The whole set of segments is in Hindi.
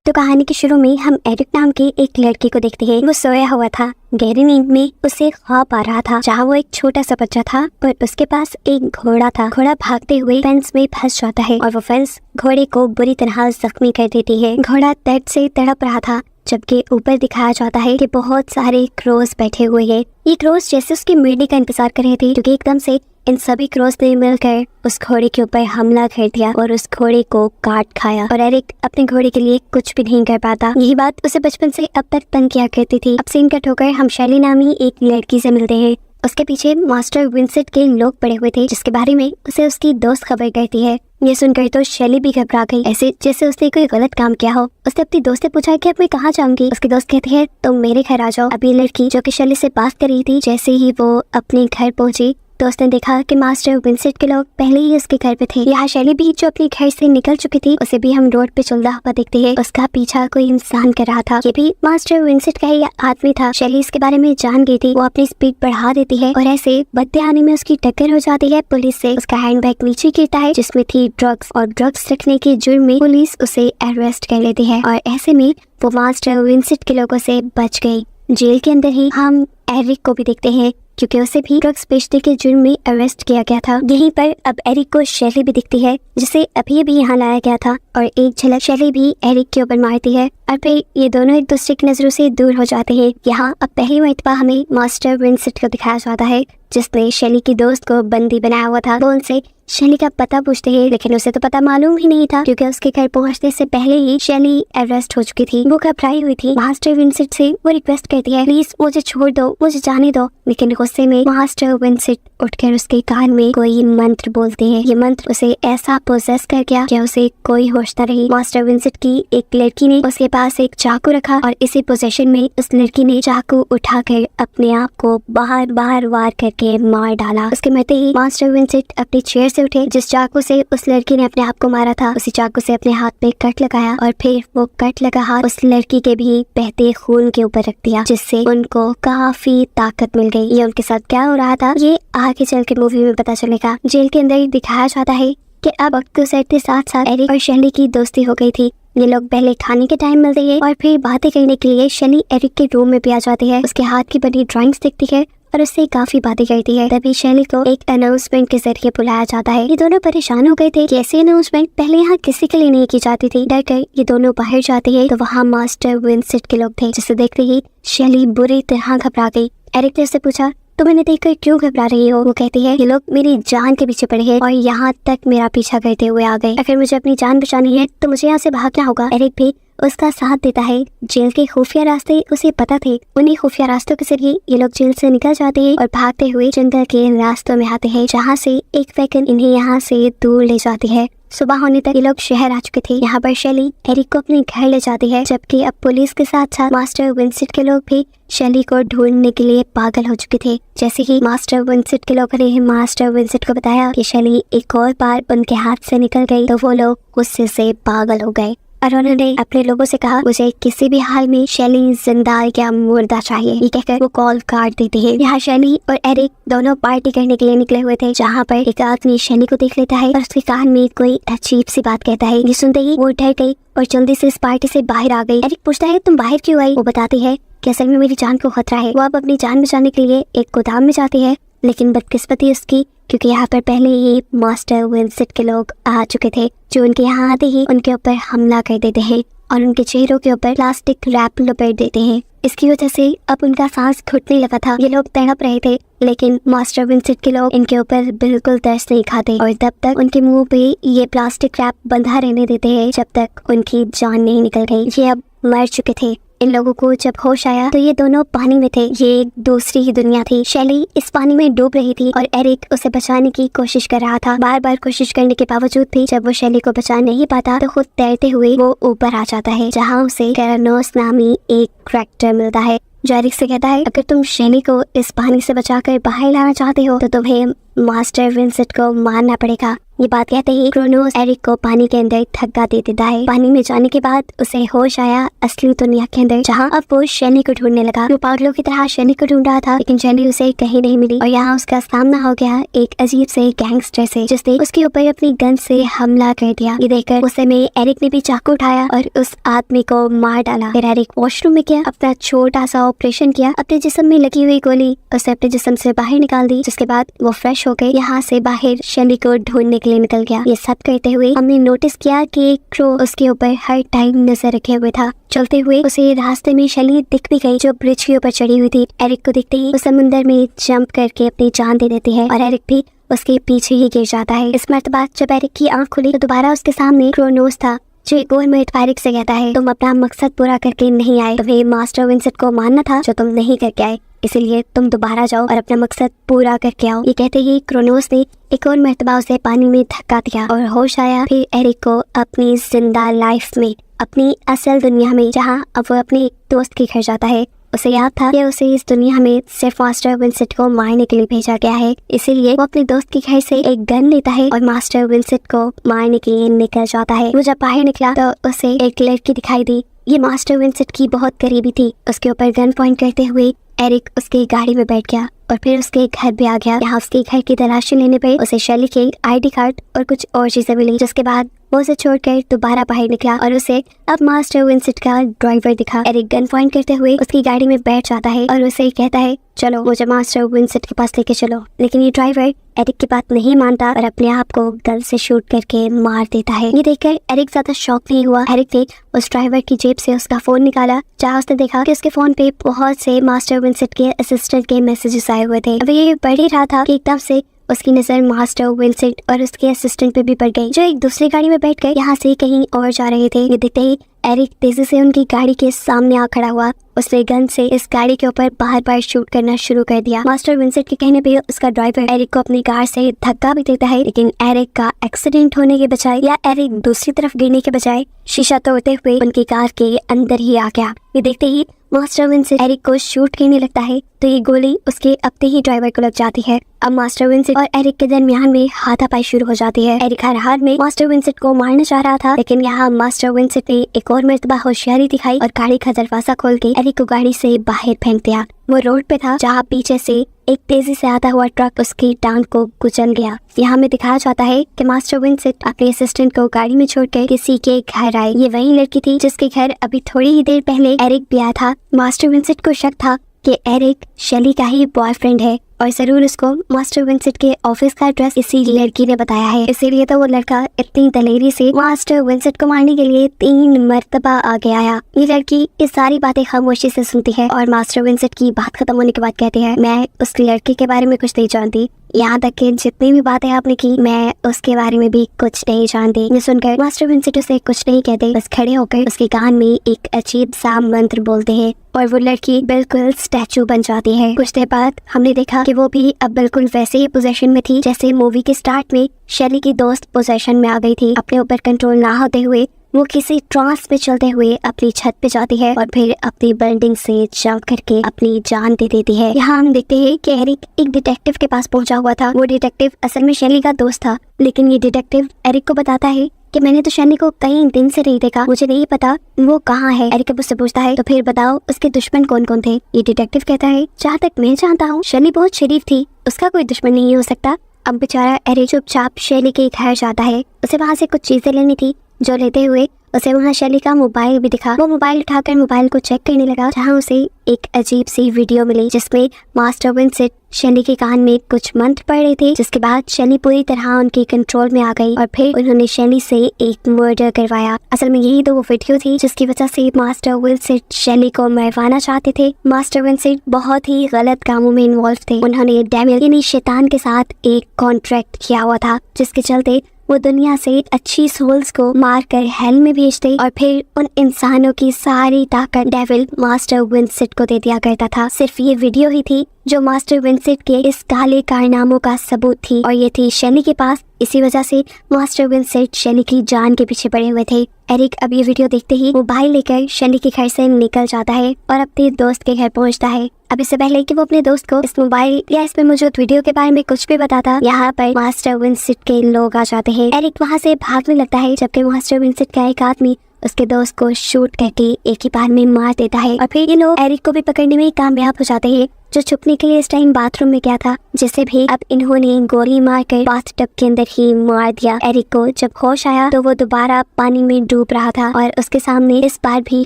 तो कहानी के शुरू में हम एरिक नाम के एक लड़के को देखते हैं। वो सोया हुआ था। गहरी नींद में उसे ख्वाब आ रहा था जहाँ वो एक छोटा सा बच्चा था और उसके पास एक घोड़ा था। घोड़ा भागते हुए फेंस में फंस जाता है और वो फेंस घोड़े को बुरी तरह जख्मी कर देती है। घोड़ा दर्द से तड़प रहा था, जबकि ऊपर दिखाया जाता है कि बहुत सारे क्रोस बैठे हुए हैं। ये क्रोस जैसे उसकी मिलने का इंतजार कर रहे थे, क्योंकि एकदम से इन सभी क्रोस ने मिलकर उस घोड़े के ऊपर हमला कर दिया और उस घोड़े को काट खाया। और एरिक अपने घोड़े के लिए कुछ भी नहीं कर पाता। यही बात उसे बचपन से अब तक तंग किया करती थी। अब सीन कट होकर हम शैली नामी एक लड़की से मिलते हैं। उसके पीछे मास्टर विंसेंट के लोग पड़े हुए थे, जिसके बारे में उसे उसकी दोस्त खबर करती है। ये सुनकर तो शैली भी घबरा गई, ऐसे जैसे उसने कोई गलत काम किया हो। उसने अपनी दोस्त से पूछा कि अब मैं कहाँ जाऊंगी। उसकी दोस्त कहती है तुम मेरे घर आ जाओ। अभी लड़की जो कि शैली से बात कर रही थी, जैसे ही वो अपने घर पहुंची तो उसने देखा कि मास्टर विंसेंट के लोग पहले ही उसके घर पे थे। यहाँ शैली भी जो अपने घर से निकल चुकी थी, उसे भी हम रोड पे चलता हुआ देखते हैं। उसका पीछा कोई इंसान कर रहा था। ये भी मास्टर विंसेंट का ही आदमी था। शैली इसके बारे में जान गई थी। वो अपनी स्पीड बढ़ा देती है और ऐसे बढ़ते आने में उसकी टक्कर हो जाती है पुलिस से। उसका हैंडबैग नीचे गिरता है जिसमें थी ड्रग्स, और ड्रग्स रखने के जुर्म में पुलिस उसे अरेस्ट कर लेती है और ऐसे में वो मास्टर विंसेंट के लोगों से बच गई। जेल के अंदर ही हम एरिक को भी देखते हैं, क्योंकि उसे भी ड्रग्स बेचने के जुर्म में अरेस्ट किया गया था। यहीं पर अब एरिक को शैली भी दिखती है, जिसे अभी अभी यहाँ लाया गया था, और एक झलक शैली भी एरिक के ऊपर मारती है और फिर ये दोनों एक दूसरे की नजरों से दूर हो जाते हैं। यहाँ अब पहली मर्तबा हमें मास्टर विंसेंट को दिखाया जाता है, जिसने शैली की दोस्त को बंदी बनाया हुआ था। वो उनसे शैली का पता पूछते हैं, लेकिन उसे तो पता मालूम ही नहीं था, क्योंकि उसके घर पहुंचने से पहले ही शैली अरेस्ट हो चुकी थी। वो घबराई हुई थी। मास्टर विंसेंट से वो रिक्वेस्ट करती है, प्लीज मुझे छोड़ दो, मुझे जाने दो। लेकिन गुस्से में मास्टर विंसेंट उठकर उसके कान में कोई मंत्र बोलते हैं। ये मंत्र उसे ऐसा पोजेस कर गया कि उसे कोई होश न रही। मास्टर विंसेंट की एक लड़की ने उसके पास एक चाकू रखा और इसी पोजेशन में उस लड़की ने चाकू उठाकर अपने आप को बाहर बाहर वार करके मार डाला। उसके मरते ही मास्टर विंसेंट अपनी चेयर से उठे। जिस चाकू से उस लड़की ने अपने आप को मारा था, उसी चाकू से अपने हाथ में कट लगाया और फिर वो कट लगा हाथ उस लड़की के भी बहते खून के ऊपर रख दिया, जिससे उनको काफी ताकत मिल गई। ये उनके साथ क्या हो रहा था, ये आगे चल के मूवी में पता चलेगा। जेल के अंदर ही दिखाया जाता है कि अब वक्त गुजरते साथ साथ एरिक और शैली की दोस्ती हो गई थी। ये लोग पहले खाने के टाइम मिलते हैं और फिर बातें करने के लिए शैली एरिक के रूम में भी आ जाती है। उसके हाथ की बनी ड्राइंग्स दिखती है और उससे काफी बातें करती है। तभी शैली को एक अनाउंसमेंट के जरिए बुलाया जाता है। ये दोनों परेशान हो गए थे कि ऐसी अनाउंसमेंट पहले यहाँ किसी के लिए नहीं की जाती थी। डर कर ये दोनों बाहर जाते हैं तो वहाँ मास्टर विंसेंट के लोग थे, जिसे देखते ही शैली बुरी तरह घबरा गई। एरिक ने उससे पूछा, तुम इन्हें देखकर क्यों घबरा रही हो? वो कहती है, ये लोग मेरी जान के पीछे पड़े हैं और यहाँ तक मेरा पीछा करते हुए आ गए। अगर मुझे अपनी जान बचानी है तो मुझे यहाँ से भागना होगा। एरिक भी उसका साथ देता है। जेल के खुफिया रास्ते उसे पता थे। उन्हीं खुफिया रास्तों के जरिए ये लोग जेल से निकल जाते हैं और भागते हुए जंगल के रास्तों में आते हैं, जहाँ से एक वैगन इन्हें यहाँ से दूर ले जाती है। सुबह होने तक ये लोग शहर आ चुके थे। यहाँ पर शैली एरिक को अपने घर ले जाती है, जबकि अब पुलिस के साथ साथ मास्टर विंसेंट के लोग भी शैली को ढूंढने के लिए पागल हो चुके थे। जैसे ही मास्टर विंसेंट के लोगों ने मास्टर विंसेंट को बताया कि शैली एक और बार उनके हाथ से निकल गई, तो वो लोग गुस्से से पागल हो गए और उन्होंने अपने लोगों से कहा, मुझे किसी भी हाल में शैली जिंदा या मुर्दा चाहिए। ये कहकर वो कॉल काट देते हैं। यहाँ शैली और एरिक दोनों पार्टी करने के लिए निकले हुए थे, जहाँ पर एक आदमी शैली को देख लेता है और उसके कान में कोई अजीब सी बात कहता है। ये सुनते ही वो डर गई और जल्दी से इस पार्टी से बाहर आ गई। एरिक पूछता है, तुम बाहर क्यों आई? वो बताती है कि असल में मेरी जान को खतरा है। वो अब अपनी जान बचाने के लिए एक गोदाम में जाती है, लेकिन बदकिस्मती उसकी, क्योंकि यहाँ पर पहले ही मास्टर विंसेंट के लोग आ चुके थे, जो उनके यहाँ आते ही उनके ऊपर हमला कर देते हैं और उनके चेहरों के ऊपर प्लास्टिक रैप लपेट देते हैं। इसकी वजह से अब उनका सांस घुटने लगा था। ये लोग तड़प रहे थे, लेकिन मास्टर विंसेंट के लोग इनके ऊपर बिल्कुल तरस नहीं खाते और तब तक उनके मुंह पे ये प्लास्टिक रैप बंधा रहने देते हैं जब तक उनकी जान नहीं निकल गई। ये अब मर चुके थे। इन लोगों को जब होश आया तो ये दोनों पानी में थे। ये एक दूसरी ही दुनिया थी। शैली इस पानी में डूब रही थी और एरिक उसे बचाने की कोशिश कर रहा था। बार बार कोशिश करने के बावजूद भी जब वो शैली को बचा नहीं पाता तो खुद तैरते हुए वो ऊपर आ जाता है, जहाँ उसे कैरानोस नामी एक करैक्टर मिलता है, जो एरिक से कहता है, अगर तुम शैली को इस पानी से बचाकर बाहर लाना चाहते हो तो तुम्हें मास्टर विंसेंट को मारना पड़ेगा। ये बात कहते ही क्रोनोस एरिक को पानी के अंदर धक्का दे देता है। पानी में जाने के बाद उसे होश आया असली दुनिया के अंदर, जहाँ अब वो शैली को ढूंढने लगा। वो पागलों की तरह शैली को ढूंढ रहा था, लेकिन शैली उसे कहीं नहीं मिली और यहाँ उसका सामना हो गया एक अजीब से गैंगस्टर से, जिसने उसके ऊपर अपनी गन से हमला कर दिया। ये देखकर उस समय एरिक ने भी चाकू उठाया और उस आदमी को मार डाला। फिर एरिक वॉशरूम में गया, अपना छोटा सा ऑपरेशन किया, अपने जिस्म में लगी हुई गोली उसे अपने जिस्म से बाहर निकाल दी। जिसके बाद वो फ्रेश हो गए यहाँ से बाहर शैली को ढूंढने के लिए निकल गया। ये सब करते हुए हमने नोटिस किया कि क्रो उसके ऊपर हर टाइम नजर रखे हुए था। चलते हुए उसे रास्ते में शैली दिख भी गई जो ब्रिज के ऊपर चढ़ी हुई थी। एरिक को दिखते ही वो समुंदर में जंप करके अपनी जान दे देती है और एरिक भी उसके पीछे ही गिर जाता है। इस मर्तबा जब एरिक की आंख खुली तो दोबारा उसके सामने क्रोनोस था, जो एक और मिनट एरिक से कहता है, तुम अपना मकसद पूरा करके नहीं आए, तुम्हें मास्टर विंसेंट को मारना था जो तुम नहीं करके आए, इसीलिए तुम दोबारा जाओ और अपना मकसद पूरा करके आओ। ये कहते ही क्रोनोस ने एक और मर्तबा उसे पानी में धक्का दिया और होश आया। फिर एरिक को अपनी जिंदा लाइफ में, अपनी असल दुनिया में, जहाँ अब वो अपने एक दोस्त के घर जाता है, उसे याद था कि उसे इस दुनिया में सिर्फ मास्टर विंसेंट को मारने के लिए भेजा गया है। इसीलिए वो अपने दोस्त के घर से एक गन लेता है और मास्टर विंसेंट को मारने के लिए निकल जाता है। वो जब बाहर निकला तो उसे एक लड़की दिखाई दी। ये मास्टर विंसेंट की बहुत करीबी थी। उसके ऊपर गन पॉइंट करते हुए एरिक उसकी गाड़ी में बैठ गया और फिर उसके घर भी आ गया। यहाँ उसके घर की तलाशी लेने पे उसे शैली के आईडी कार्ड और कुछ और चीजें मिली, जिसके बाद वो उसे छोड़कर दोबारा बाहर निकला और उसे अब मास्टर विंसेंट का ड्राइवर दिखा। एरिक गन पॉइंट करते हुए उसकी गाड़ी में बैठ जाता है और उसे कहता है, चलो मुझे मास्टर विंसेंट के पास लेके चलो। लेकिन ये ड्राइवर एरिक की बात नहीं मानता और अपने आप को गन से शूट करके मार देता है। ये देखकर एरिक ज्यादा शॉक नहीं हुआ। एरिक ने उस ड्राइवर की जेब से उसका फोन निकाला, जहाँ उसने देखा कि उसके फोन पे बहुत से मास्टर विंसेंट के असिस्टेंट के मैसेजेस आए हुए थे। अब ये बढ़ ही रहा था कि एकदम से उसकी नजर मास्टर विंसेंट और उसके असिस्टेंट पे भी पड़ गई, जो एक दूसरी गाड़ी में बैठकर यहाँ से कहीं और जा रहे थे। ये देखते ही एरिक तेजी से उनकी गाड़ी के सामने आ खड़ा हुआ। उसने गन से इस गाड़ी के ऊपर बार बार शूट करना शुरू कर दिया। मास्टर विंसेंट के कहने पे उसका ड्राइवर एरिक को अपनी कार से धक्का भी देता है, लेकिन एरिक का एक्सीडेंट होने के बजाय या एरिक दूसरी तरफ गिरने के बजाय शीशा तोड़ते हुए उनकी कार के अंदर ही आ गया। ये देखते ही मास्टर विंसेंट एरिक को शूट करने लगता है तो ये गोली उसके अपने ही ड्राइवर को लग जाती है। अब मास्टर विंसेंट और एरिक के दरमियान में हाथापाई शुरू हो जाती है। एरिक हर हाल में मास्टर विंसेंट को मारना चाह रहा था, लेकिन यहाँ मास्टर विंसेंट ने एक और मर्तबा होशियारी दिखाई और गाड़ी का दरवाजा खोल के एरिक को गाड़ी से बाहर फेंक दिया। वो रोड पे था जहाँ पीछे से एक तेजी से आता हुआ ट्रक उसकी टांग को कुचल गया। यहाँ में दिखाया जाता है कि मास्टर विंसेंट अपने असिस्टेंट को गाड़ी में छोड़कर किसी के घर आए। ये वही लड़की थी जिसके घर अभी थोड़ी ही देर पहले एरिक भी आया था। मास्टर विंसेंट को शक था कि एरिक शैली का ही बॉयफ्रेंड है और जरूर उसको मास्टर विंसेंट के ऑफिस का एड्रेस इसी लड़की ने बताया है। इसीलिए तो वो लड़का इतनी दलेरी से मास्टर विंसेंट को मारने के लिए 3 मर्तबा आगे आया। ये लड़की ये सारी बातें खामोशी से सुनती है और मास्टर विंसेंट की बात खत्म होने के बाद कहती है, मैं उस लड़के के बारे में कुछ नहीं जानती, यहाँ तक कि जितनी भी बातें आपने की मैं उसके बारे में भी कुछ नहीं जानती। ये सुनकर मास्टर विंसेंट उसे कुछ नहीं कहते, बस खड़े होकर उसके कान में एक अजीब सा मंत्र बोलते हैं और वो लड़की बिल्कुल स्टैचू बन जाती है। कुछ देर बाद हमने देखा कि वो भी अब बिल्कुल वैसे ही पोजेशन में थी जैसे मूवी के स्टार्ट में शैली की दोस्त पोजेशन में आ गई थी। अपने ऊपर कंट्रोल ना होते हुए वो किसी ट्रांस में चलते हुए अपनी छत पे जाती है और फिर अपनी बिल्डिंग से जंप करके अपनी जान दे देती है। यहाँ हम देखते हैं कि एरिक एक डिटेक्टिव के पास पहुंचा हुआ था। वो डिटेक्टिव असल में शैली का दोस्त था, लेकिन ये डिटेक्टिव एरिक को बताता है कि मैंने तो शैली को कई दिन से नहीं देखा, मुझे नहीं पता वो कहाँ है। एरिक उससे पूछता है, तो फिर बताओ उसके दुश्मन कौन कौन थे। ये डिटेक्टिव कहता है, जहाँ तक मैं जानता हूँ शैली बहुत शरीफ थी, उसका कोई दुश्मन नहीं हो सकता। अब बेचारा एरिक चुपचाप शैली के घर जाता है। उसे वहाँ से कुछ चीजें लेनी थी, जो लेते हुए उसे वहाँ शैली का मोबाइल भी दिखा। वो मोबाइल उठाकर मोबाइल को चेक करने लगा, जहाँ उसे एक अजीब सी वीडियो मिली जिसमें मास्टर विंसेंट शैली के कान में कुछ मंत्र पढ़ रहे थे। जिसके बाद शैली पूरी तरह उनके कंट्रोल में आ गई और फिर उन्होंने शैली से एक मर्डर करवाया। असल में यही तो वो वीडियो थी जिसकी वजह से मास्टर विंसेंट शैली को मरवाना चाहते थे। मास्टर विंसेंट बहुत ही गलत कामों में इन्वॉल्व थे। उन्होंने डेविल यानी शैतान के साथ एक कॉन्ट्रैक्ट किया हुआ था, जिसके चलते वो दुनिया से अच्छी सोल्स को मारकर हेल में भेजते और फिर उन इंसानों की सारी ताकत डेविल मास्टर विंसेंट को दे दिया करता था। सिर्फ ये वीडियो ही थी जो मास्टर विंसेंट के इस काले कारनामों का सबूत थी और ये थी शैली के पास इसी वजह से मास्टर विंसेंट शैली की जान के पीछे पड़े हुए थे। एरिक अब ये वीडियो देखते ही मोबाइल लेकर शैली के घर से निकल जाता है और अपने दोस्त के घर पहुंचता है। अब इससे पहले कि वो अपने दोस्त को इस मोबाइल या इसमें मौजूद वीडियो के बारे में कुछ भी बताता, यहाँ पर मास्टर विंसेंट के लोग आ जाते हैं। एरिक वहाँ से भागने लगता है, जबकि मास्टर विंसेंट का एक आदमी उसके दोस्त को शूट करके एक ही बार में मार देता है। और फिर ये लोग एरिक को भी पकड़ने में कामयाब हो जाते हैं, जो छुपने के लिए इस टाइम बाथरूम में गया था, जिसे भी अब इन्होंने गोली मारकर बाथटब के अंदर ही मार दिया। एरिक को जब होश आया तो वो दोबारा पानी में डूब रहा था और उसके सामने इस बार भी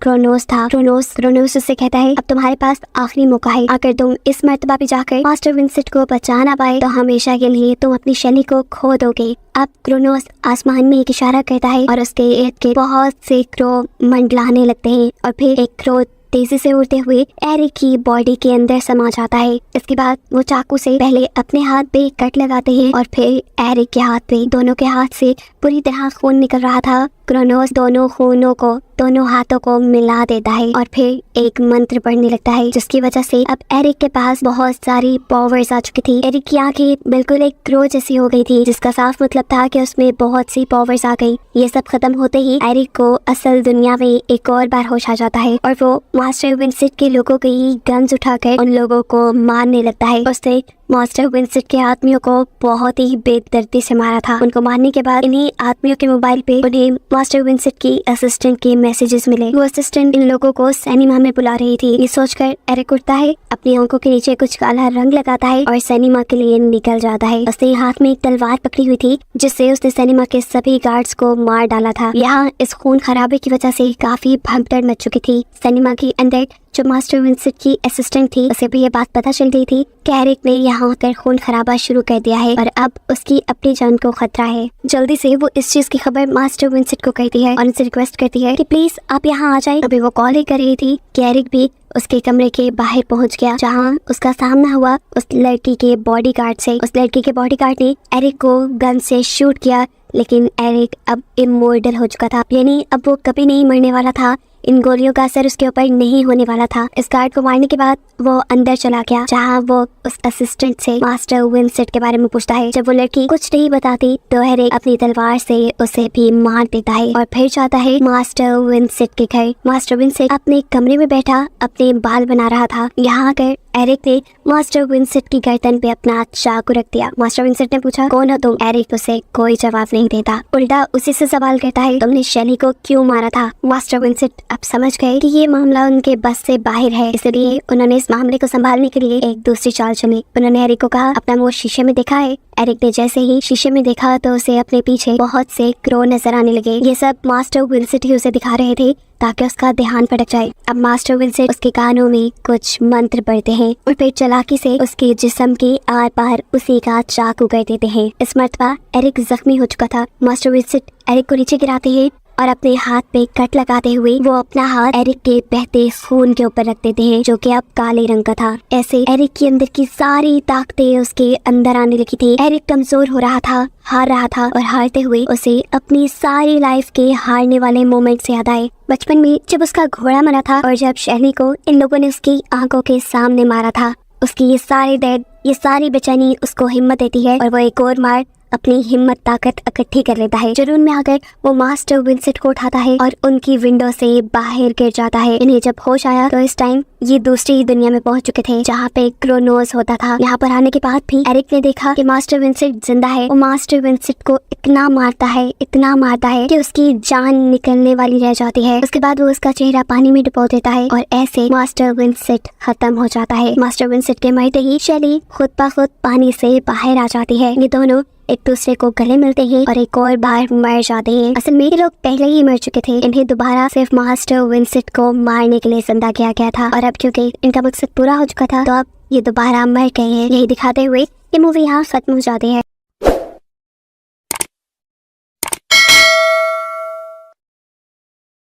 क्रोनोस था। क्रोनोस उससे कहता है, अब तुम्हारे पास आखिरी मौका है, अगर तुम इस मर्तबा भी जाकर मास्टर विंसेंट को बचा ना पाए तो हमेशा के लिए तुम अपनी शैली को खो दोगे। अब क्रोनोस आसमान में एक इशारा करता है और उसके इर्द गिर्द बहुत से क्रो मंडलाने लगते हैं और फिर एक क्रो तेजी से उड़ते हुए एरिक की बॉडी के अंदर समा जाता है। इसके बाद वो चाकू से पहले अपने हाथ पे कट लगाते हैं और फिर एरिक के हाथ पे, दोनों के हाथ से पूरी तरह खून निकल रहा था। क्रोनोस दोनों हाथों को मिला देता है और फिर एक मंत्र पढ़ने लगता है, जिसकी वजह से अब एरिक के पास बहुत सारी पावर्स आ चुकी थी। एरिक की आंखें बिल्कुल एक क्रो जैसी हो गई थी, जिसका साफ मतलब था कि उसमें बहुत सी पावर्स आ गई। ये सब खत्म होते ही एरिक को असल दुनिया में एक और बार होश आ जाता है और वो मास्टर विंसेंट के लोगों के ही गन्स उठाकर उन लोगों को मारने लगता है। उसने मास्टर विंसेंट के आदमियों को बहुत ही बेदर्दी से मारा था। उनको मारने के बाद इन्हीं आदमियों के मोबाइल पे उन्हें मास्टर विंसेंट की असिस्टेंट के मैसेजेस मिले। वो असिस्टेंट इन लोगों को सिनेमा में बुला रही थी। ये सोचकर एरिक उठता है, अपनी आंखों के नीचे कुछ काला रंग लगाता है और सिनेमा के लिए निकल जाता है। उसने हाथ में एक तलवार पकड़ी हुई थी, जिससे उसने सिनेमा के सभी गार्ड्स को मार डाला था। यहाँ इस खून खराबे की वजह से काफी भगदड़ मच चुकी थी। सिनेमा के अंदर जो मास्टर विंसेंट की असिस्टेंट थी, उसे भी ये बात पता चल गई थी कि एरिक ने यहाँ आकर खून खराबा शुरू कर दिया है और अब उसकी अपनी जान को खतरा है। जल्दी से वो इस चीज की खबर मास्टर विंसेंट को कहती है और उनसे रिक्वेस्ट करती है कि प्लीज आप यहाँ आ जाए। अभी वो कॉल ही कर रही थी कि एरिक भी उसके कमरे के बाहर पहुंच गया, जहाँ उसका सामना हुआ उस लड़की के बॉडीगार्ड से। उस लड़की के बॉडीगार्ड ने एरिक को गन से शूट किया, लेकिन एरिक अब इमोर्टल हो चुका था, यानी अब वो कभी नहीं मरने वाला था। इन गोलियों का असर उसके ऊपर नहीं होने वाला था। इस गार्ड को मारने के बाद वो अंदर चला गया, जहाँ वो उस असिस्टेंट से मास्टर विंसेंट के बारे में पूछता है। जब वो लड़की कुछ नहीं बताती तो एरिक अपनी तलवार से उसे भी मार देता है और फिर जाता है मास्टर विंसेंट के घर। मास्टर विंसेंट अपने कमरे में बैठा अपने बाल बना रहा था। यहाँ आकर एरिक ने मास्टर विंसेंट की गर्दन पे अपना चाकू रख दिया। मास्टर विंसेंट ने पूछा, कौन हो तुम? एरिक उसे कोई जवाब नहीं देता, उल्टा उसी से सवाल करता है, तुमने शैली को क्यों मारा था? मास्टर विंसेंट अब समझ गए कि ये मामला उनके बस से बाहर है, इसलिए उन्होंने इस मामले को संभालने के लिए एक दूसरी चाल चुनी। उन्होंने एरिक को कहा, अपना मुंह शीशे में देखा है? एरिक ने जैसे ही शीशे में देखा तो उसे अपने पीछे बहुत से क्रो नजर आने लगे। ये सब मास्टर विंसेंट ही उसे दिखा रहे थे ताकि उसका ध्यान भटक जाए। अब मास्टर विंसेंट उसके कानों में कुछ मंत्र पढ़ते हैं और फिर चालाकी से उसके जिस्म के आर पार उसी का चाकू कर देते हैं। इस मर्तबा एरिक जख्मी हो चुका था। मास्टर विंसेंट एरिक को नीचे गिराते हैं और अपने हाथ पे कट लगाते हुए वो अपना हाथ एरिक के बहते खून के ऊपर रख देते हैं, जो कि अब काले रंग का था। ऐसे एरिक के अंदर की सारी ताकतें उसके अंदर आने लगी थी। एरिक कमजोर हो रहा था, हार रहा था और हारते हुए उसे अपनी सारी लाइफ के हारने वाले मोमेंट्स याद आए। बचपन में जब उसका घोड़ा मरा था और जब शैली को इन लोगों ने उसकी आंखों के सामने मारा था। उसकी ये सारी दर्द, ये सारी बेचैनी उसको हिम्मत देती है और वो एक और मार अपनी हिम्मत ताकत इकट्ठी कर लेता है। जुनून में आकर वो मास्टर विंसेंट को उठाता है और उनकी विंडो से बाहर गिर जाता है। इन्हें जब होश आया तो इस टाइम ये दूसरी दुनिया में पहुंच चुके थे, जहाँ पे क्रोनोस होता था। यहाँ पर आने के बाद भी एरिक ने देखा कि मास्टर विंसेंट जिंदा है। वो मास्टर विंसेंट को इतना मारता है कि उसकी जान निकलने वाली रह जाती है। उसके बाद वो उसका चेहरा पानी में डुबो देता है और ऐसे मास्टर विंसेंट खत्म हो जाता है। मास्टर विंसेंट के मरते ही शैली खुद ब खुद पानी से बाहर आ जाती है। ये दोनों एक दूसरे को गले मिलते हैं और एक और बार मर जाते हैं। असल में ये लोग पहले ही मर चुके थे। इन्हें दोबारा सिर्फ मास्टर विंसेंट को मारने के लिए जिंदा किया गया था और अब क्योंकि इनका मकसद पूरा हो चुका था तो अब ये दोबारा मर गए हैं। यही दिखाते हुए ये मूवी यहाँ खत्म हो जाती है।